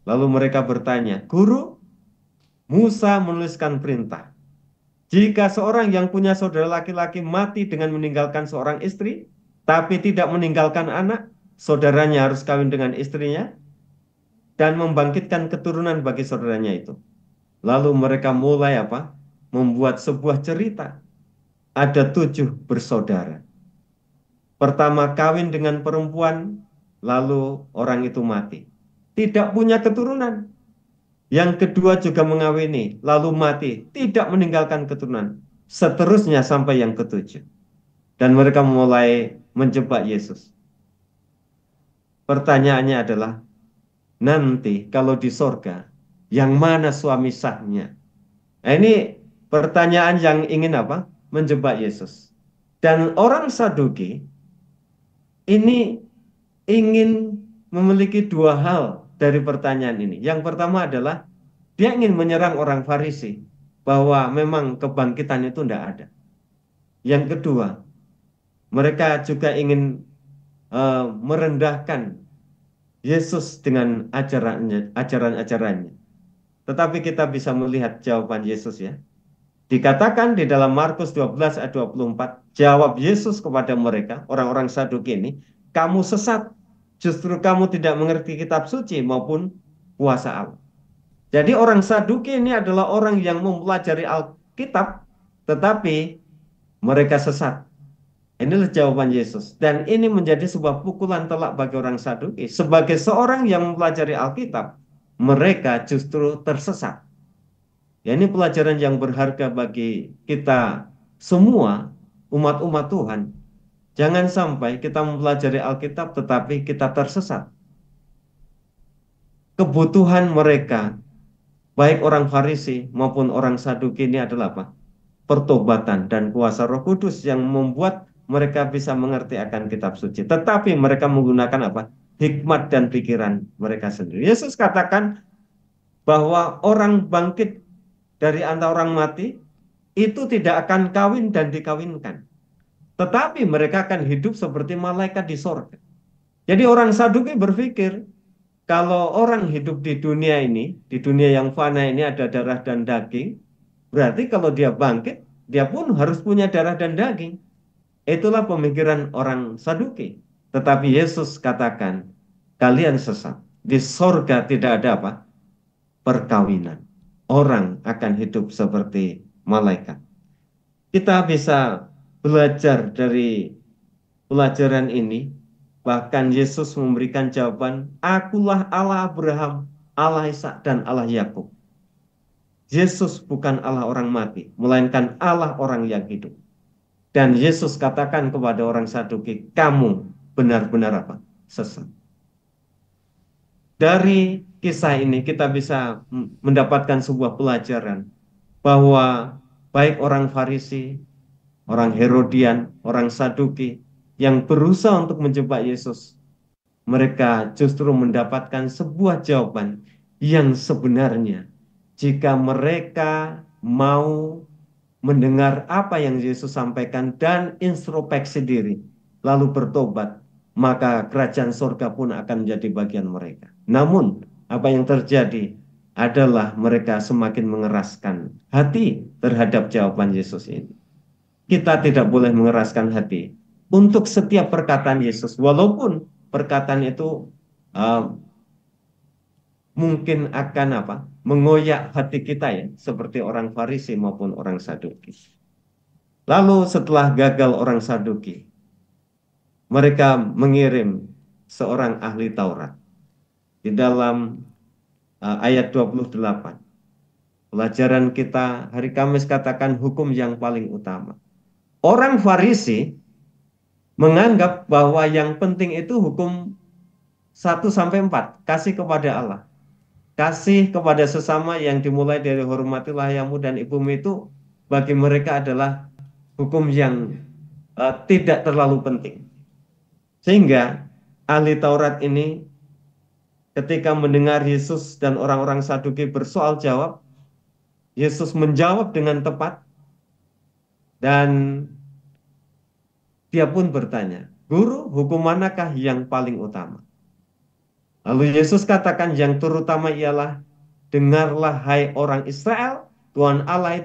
Lalu mereka bertanya, Guru, Musa menuliskan perintah. Jika seorang yang punya saudara laki-laki mati dengan meninggalkan seorang istri, tapi tidak meninggalkan anak, saudaranya harus kawin dengan istrinya dan membangkitkan keturunan bagi saudaranya itu. Lalu mereka mulai apa? Membuat sebuah cerita. Ada 7 bersaudara. Pertama kawin dengan perempuan, lalu orang itu mati. Tidak punya keturunan. Yang kedua juga mengawini, lalu mati, tidak meninggalkan keturunan. Seterusnya sampai yang ke-7. Dan mereka mulai menjebak Yesus. Pertanyaannya adalah, nanti kalau di sorga, yang mana suami sahnya? Nah, ini pertanyaan yang ingin apa? Menjebak Yesus. Dan orang Saduki ini ingin memiliki 2 hal dari pertanyaan ini. Yang pertama adalah dia ingin menyerang orang Farisi bahwa memang kebangkitan itu tidak ada. Yang kedua, mereka juga ingin merendahkan Yesus dengan ajaran-ajarannya. Tetapi kita bisa melihat jawaban Yesus ya. Dikatakan di dalam Markus 12 ayat 24, jawab Yesus kepada mereka, orang-orang Saduki ini, kamu sesat, justru kamu tidak mengerti kitab suci maupun kuasa Allah. Jadi orang Saduki ini adalah orang yang mempelajari Alkitab, tetapi mereka sesat. Inilah jawaban Yesus. Dan ini menjadi sebuah pukulan telak bagi orang Saduki. Sebagai seorang yang mempelajari Alkitab, mereka justru tersesat. Ya, ini pelajaran yang berharga bagi kita semua, umat-umat Tuhan. Jangan sampai kita mempelajari Alkitab tetapi kita tersesat. Kebutuhan mereka, baik orang Farisi maupun orang Saduki ini adalah apa? Pertobatan dan kuasa Roh Kudus yang membuat mereka bisa mengerti akan kitab suci. Tetapi mereka menggunakan apa? Hikmat dan pikiran mereka sendiri. Yesus katakan bahwa orang bangkit dari antara orang mati itu tidak akan kawin dan dikawinkan. Tetapi mereka akan hidup seperti malaikat di sorga. Jadi orang Saduki berpikir, kalau orang hidup di dunia ini, di dunia yang fana ini ada darah dan daging, berarti kalau dia bangkit, dia pun harus punya darah dan daging. Itulah pemikiran orang Saduki. Tetapi Yesus katakan, kalian sesat. Di sorga tidak ada apa? Perkawinan. Orang akan hidup seperti malaikat. Kita bisa belajar dari pelajaran ini. Bahkan Yesus memberikan jawaban, akulah Allah Abraham, Allah Ishak, dan Allah Yakub. Yesus bukan Allah orang mati, melainkan Allah orang yang hidup. Dan Yesus katakan kepada orang Saduki, kamu benar-benar apa? Sesat. Dari kisah ini kita bisa mendapatkan sebuah pelajaran bahwa baik orang Farisi, orang Herodian, orang Saduki yang berusaha untuk menjebak Yesus, mereka justru mendapatkan sebuah jawaban yang sebenarnya jika mereka mau mendengar apa yang Yesus sampaikan dan introspeksi diri, lalu bertobat, maka kerajaan surga pun akan menjadi bagian mereka. Namun, apa yang terjadi adalah mereka semakin mengeraskan hati terhadap jawaban Yesus ini. Kita tidak boleh mengeraskan hati untuk setiap perkataan Yesus, walaupun perkataan itu mungkin akan mengoyak hati kita ya, seperti orang Farisi maupun orang Saduki. Lalu setelah gagal orang Saduki, mereka mengirim seorang ahli Taurat. Di dalam ayat 28, pelajaran kita hari Kamis katakan hukum yang paling utama. Orang Farisi menganggap bahwa yang penting itu hukum 1-4, kasih kepada Allah. Kasih kepada sesama yang dimulai dari hormatilah ayahmu dan ibumu itu bagi mereka adalah hukum yang tidak terlalu penting. Sehingga ahli Taurat ini ketika mendengar Yesus dan orang-orang Saduki bersoal jawab, Yesus menjawab dengan tepat dan dia pun bertanya, Guru, hukum manakah yang paling utama? Lalu Yesus katakan yang terutama ialah, dengarlah hai orang Israel, Tuhan Allah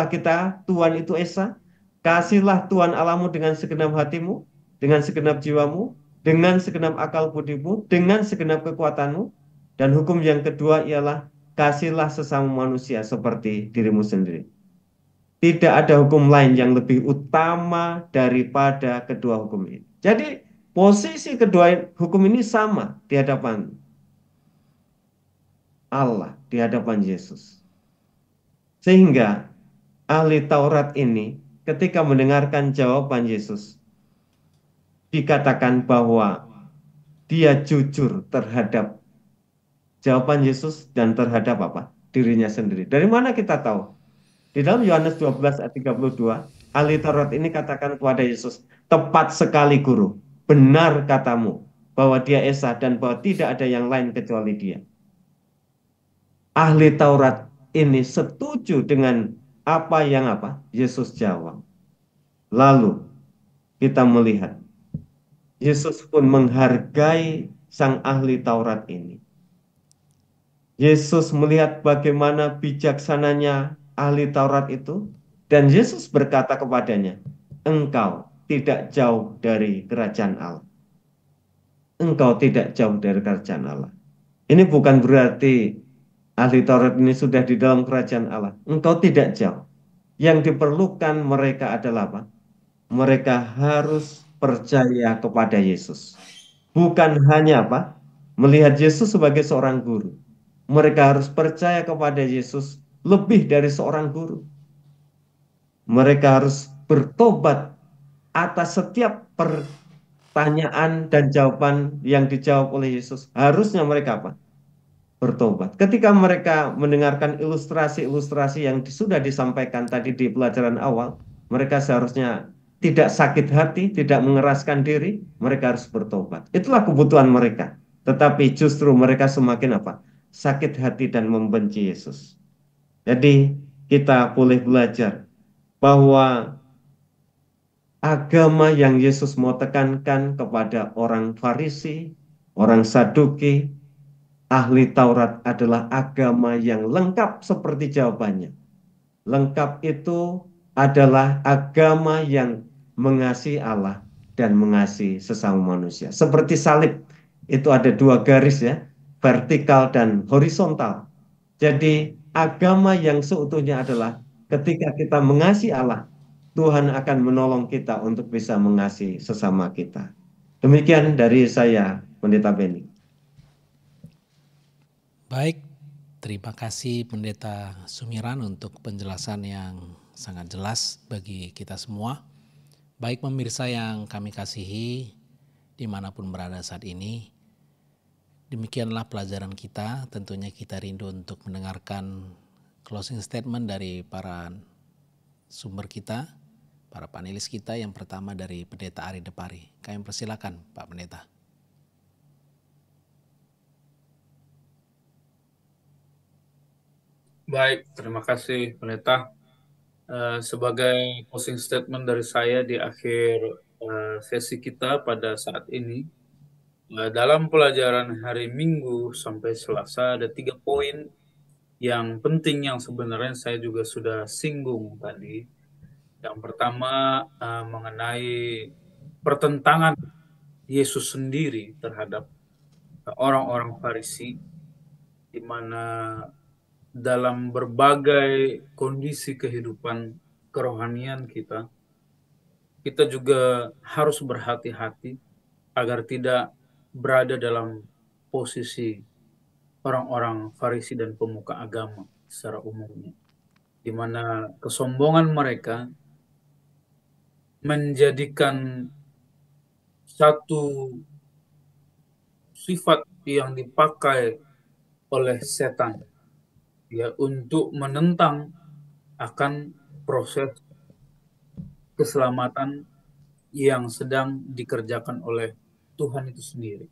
kita, Tuhan itu Esa. Kasihlah Tuhan Allahmu dengan segenap hatimu, dengan segenap jiwamu, dengan segenap akal budimu, dengan segenap kekuatanmu. Dan hukum yang kedua ialah, kasihlah sesama manusia seperti dirimu sendiri. Tidak ada hukum lain yang lebih utama daripada kedua hukum ini. Jadi posisi kedua hukum ini sama di hadapan Allah, di hadapan Yesus. Sehingga ahli Taurat ini ketika mendengarkan jawaban Yesus, dikatakan bahwa dia jujur terhadap jawaban Yesus dan terhadap dirinya sendiri. Dari mana kita tahu? Di dalam Yohanes 12 ayat 32, ahli Taurat ini katakan kepada Yesus, tepat sekali guru, benar katamu bahwa dia Esa dan bahwa tidak ada yang lain kecuali dia. Ahli Taurat ini setuju dengan apa yang Yesus jawab. Lalu kita melihat Yesus pun menghargai sang ahli Taurat ini. Yesus melihat bagaimana bijaksananya ahli Taurat itu, dan Yesus berkata kepadanya, engkau tidak jauh dari kerajaan Allah. Engkau tidak jauh dari kerajaan Allah. Ini bukan berarti ahli Taurat ini sudah di dalam kerajaan Allah. Engkau tidak jauh. Yang diperlukan mereka adalah mereka harus percaya kepada Yesus. Bukan hanya melihat Yesus sebagai seorang guru. Mereka harus percaya kepada Yesus lebih dari seorang guru. Mereka harus bertobat atas setiap pertanyaan dan jawaban yang dijawab oleh Yesus. Harusnya mereka bertobat. Ketika mereka mendengarkan ilustrasi-ilustrasi yang sudah disampaikan tadi di pelajaran awal, mereka seharusnya tidak sakit hati, tidak mengeraskan diri, mereka harus bertobat. Itulah kebutuhan mereka. Tetapi justru mereka semakin sakit hati dan membenci Yesus. Jadi kita boleh belajar bahwa agama yang Yesus mau tekankan kepada orang Farisi, orang Saduki, ahli Taurat adalah agama yang lengkap seperti jawabannya. Lengkap itu adalah agama yang mengasihi Allah dan mengasihi sesama manusia. Seperti salib, itu ada dua garis ya, vertikal dan horizontal. Jadi agama yang seutuhnya adalah ketika kita mengasihi Allah, Tuhan akan menolong kita untuk bisa mengasihi sesama kita. Demikian dari saya, Pendeta Benny. Baik, Terima kasih Pendeta Sumiran untuk penjelasan yang sangat jelas bagi kita semua. Baik pemirsa yang kami kasihi dimanapun berada saat ini, demikianlah pelajaran kita. Tentunya kita rindu untuk mendengarkan closing statement dari para sumber kita, para panelis kita. Yang pertama dari Pendeta Ari Depari. Kami persilakan Pak Pendeta. Baik, terima kasih Pendeta. Sebagai closing statement dari saya di akhir sesi kita pada saat ini, dalam pelajaran hari Minggu sampai Selasa ada 3 poin yang penting yang sebenarnya saya juga sudah singgung tadi. Yang pertama mengenai pertentangan Yesus sendiri terhadap orang-orang Farisi, di mana dalam berbagai kondisi kehidupan kerohanian kita juga harus berhati-hati agar tidak berada dalam posisi orang-orang Farisi dan pemuka agama secara umumnya, di mana kesombongan mereka menjadikan satu sifat yang dipakai oleh setan ya untuk menentang akan proses keselamatan yang sedang dikerjakan oleh Tuhan itu sendiri.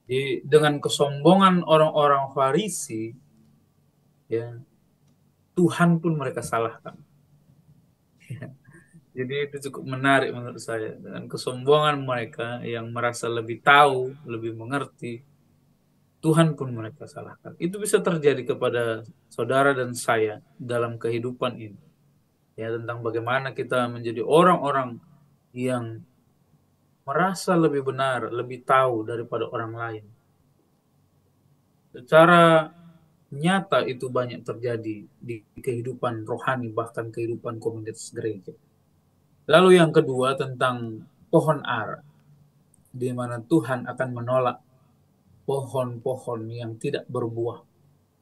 Jadi dengan kesombongan orang-orang Farisi, ya Tuhan pun mereka salahkan. Jadi itu cukup menarik menurut saya, dengan kesombongan mereka yang merasa lebih tahu, lebih mengerti, Tuhan pun mereka salahkan. Itu bisa terjadi kepada saudara dan saya dalam kehidupan ini. Ya, tentang bagaimana kita menjadi orang-orang yang merasa lebih benar, lebih tahu daripada orang lain. Secara nyata itu banyak terjadi di kehidupan rohani, bahkan kehidupan komunitas gereja. Lalu yang kedua tentang pohon ara, di mana Tuhan akan menolak pohon-pohon yang tidak berbuah,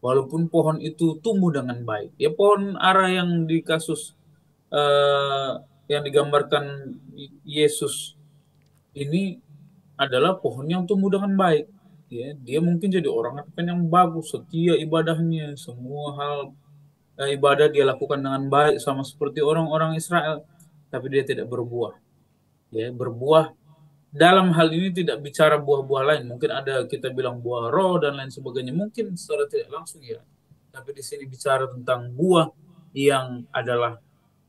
walaupun pohon itu tumbuh dengan baik. Ya, pohon ara yang di kasus yang digambarkan Yesus ini adalah pohon yang tumbuh dengan baik. Ya, dia mungkin jadi orang yang bagus, setia ibadahnya, semua hal ibadah dia lakukan dengan baik sama seperti orang-orang Israel, tapi dia tidak berbuah. Ya, berbuah dalam hal ini tidak bicara buah-buah lain. Mungkin ada kita bilang buah roh dan lain sebagainya. Mungkin secara tidak langsung ya. Tapi di sini bicara tentang buah yang adalah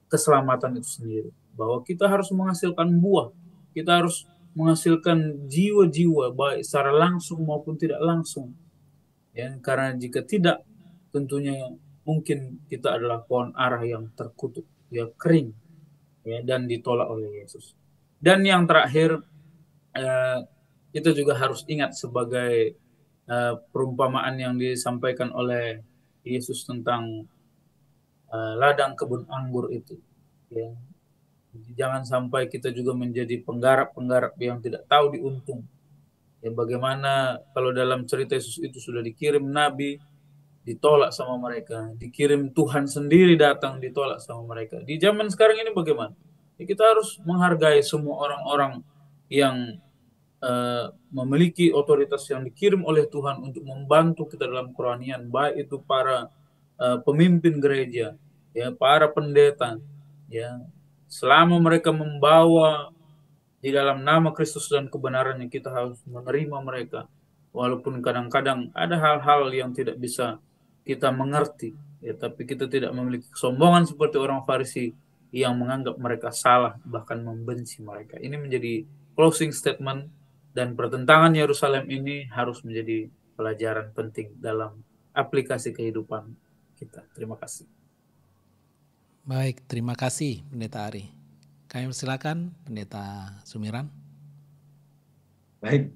keselamatan itu sendiri. Bahwa kita harus menghasilkan buah. Kita harus menghasilkan jiwa-jiwa baik secara langsung maupun tidak langsung. Ya, karena jika tidak, tentunya mungkin kita adalah pohon ara yang terkutuk, ya kering, ya, dan ditolak oleh Yesus. Dan yang terakhir, kita juga harus ingat sebagai perumpamaan yang disampaikan oleh Yesus tentang ladang kebun anggur itu. Ya. Jangan sampai kita juga menjadi penggarap-penggarap yang tidak tahu diuntung. Ya, bagaimana kalau dalam cerita Yesus itu sudah dikirim nabi, ditolak sama mereka. Dikirim Tuhan sendiri datang, ditolak sama mereka. Di zaman sekarang ini bagaimana? Ya, kita harus menghargai semua orang-orang yang memiliki otoritas yang dikirim oleh Tuhan untuk membantu kita dalam kerohanian, baik itu para pemimpin gereja, ya, para pendeta, ya, selama mereka membawa di dalam nama Kristus dan kebenarannya, kita harus menerima mereka, walaupun kadang-kadang ada hal-hal yang tidak bisa kita mengerti, ya, tapi kita tidak memiliki kesombongan seperti orang Farisi yang menganggap mereka salah, bahkan membenci mereka. Ini menjadi closing statement. Dan pertentangan Yerusalem ini harus menjadi pelajaran penting dalam aplikasi kehidupan kita. Terima kasih. Baik, terima kasih Pendeta Ari. Kami silakan Pendeta Sumiran. Baik,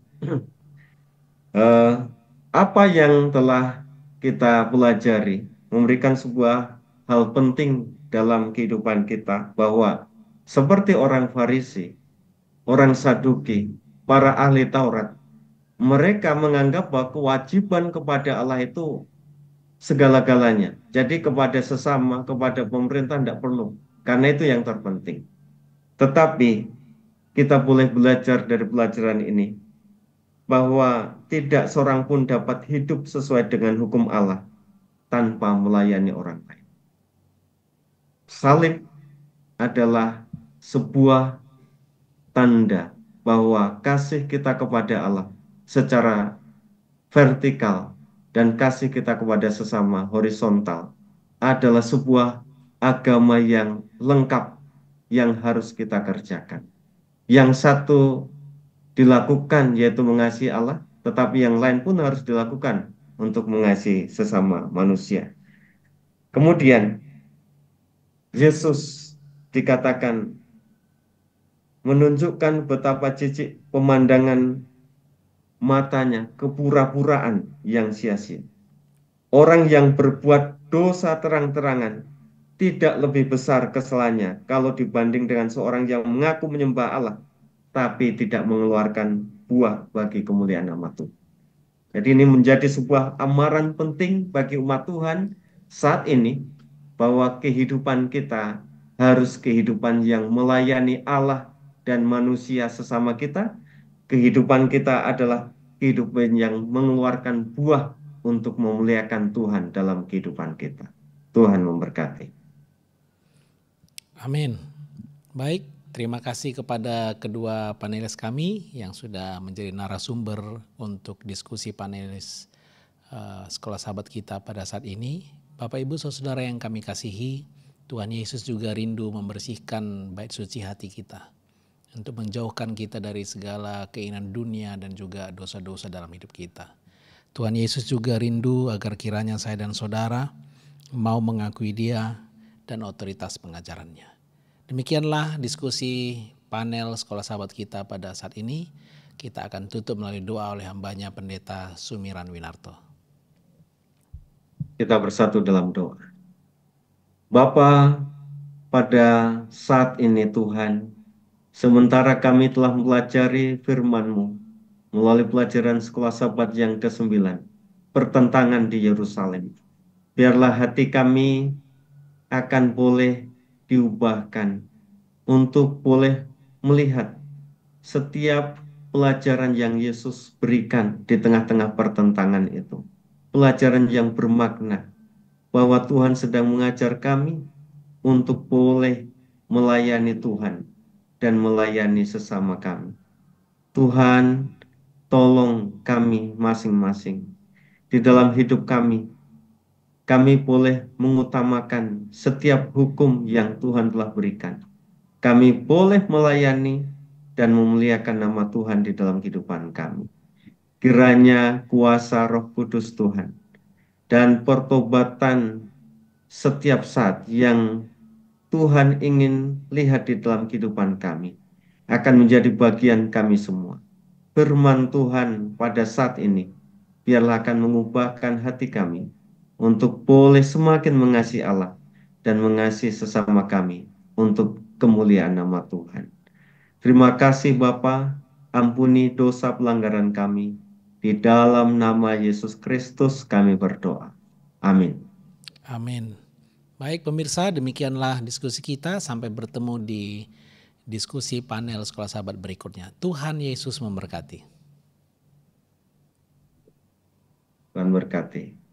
apa yang telah kita pelajari memberikan sebuah hal penting dalam kehidupan kita, bahwa seperti orang Farisi, orang Saduki, para ahli Taurat, mereka menganggap bahwa kewajiban kepada Allah itu segala-galanya. Jadi kepada sesama, kepada pemerintah tidak perlu. Karena itu yang terpenting. Tetapi kita boleh belajar dari pelajaran ini bahwa tidak seorang pun dapat hidup sesuai dengan hukum Allah tanpa melayani orang lain. Salib adalah sebuah tanda bahwa kasih kita kepada Allah secara vertikal dan kasih kita kepada sesama horizontal adalah sebuah agama yang lengkap yang harus kita kerjakan. Yang satu dilakukan yaitu mengasihi Allah, tetapi yang lain pun harus dilakukan untuk mengasihi sesama manusia. Kemudian Yesus dikatakan menunjukkan betapa jijik pemandangan matanya, kepura-puraan yang sia-sia. Orang yang berbuat dosa terang-terangan tidak lebih besar kesalahannya kalau dibanding dengan seorang yang mengaku menyembah Allah tapi tidak mengeluarkan buah bagi kemuliaan nama Tuhan. Jadi ini menjadi sebuah amaran penting bagi umat Tuhan saat ini bahwa kehidupan kita harus kehidupan yang melayani Allah dan manusia sesama kita. Kehidupan kita adalah kehidupan yang mengeluarkan buah untuk memuliakan Tuhan dalam kehidupan kita. Tuhan memberkati. Amin. Baik, terima kasih kepada kedua panelis kami yang sudah menjadi narasumber untuk diskusi panelis Sekolah Sahabat kita pada saat ini. Bapak Ibu Saudara yang kami kasihi, Tuhan Yesus juga rindu membersihkan bait suci hati kita untuk menjauhkan kita dari segala keinginan dunia dan juga dosa-dosa dalam hidup kita. Tuhan Yesus juga rindu agar kiranya saya dan saudara mau mengakui Dia dan otoritas pengajarannya. Demikianlah diskusi panel Sekolah Sahabat kita pada saat ini. Kita akan tutup melalui doa oleh hambanya Pendeta Sumiran Winarto. Kita bersatu dalam doa. Bapa, pada saat ini Tuhan, sementara kami telah mempelajari firman-Mu melalui pelajaran Sekolah Sahabat yang ke-9, pertentangan di Yerusalem. Biarlah hati kami akan boleh diubahkan untuk boleh melihat setiap pelajaran yang Yesus berikan di tengah-tengah pertentangan itu. Pelajaran yang bermakna bahwa Tuhan sedang mengajar kami untuk boleh melayani Tuhan dan melayani sesama kami. Tuhan, tolong kami masing-masing di dalam hidup kami. Kami boleh mengutamakan setiap hukum yang Tuhan telah berikan. Kami boleh melayani dan memuliakan nama Tuhan di dalam kehidupan kami. Kiranya kuasa Roh Kudus Tuhan dan pertobatan setiap saat yang Tuhan ingin lihat di dalam kehidupan kami akan menjadi bagian kami semua. Firman Tuhan pada saat ini biarlah akan mengubahkan hati kami untuk boleh semakin mengasihi Allah dan mengasihi sesama kami untuk kemuliaan nama Tuhan. Terima kasih Bapa, ampuni dosa pelanggaran kami. Di dalam nama Yesus Kristus kami berdoa. Amin. Amin. Baik pemirsa, demikianlah diskusi kita. Sampai bertemu di diskusi panel Sekolah Sahabat berikutnya. Tuhan Yesus memberkati. Tuhan berkati.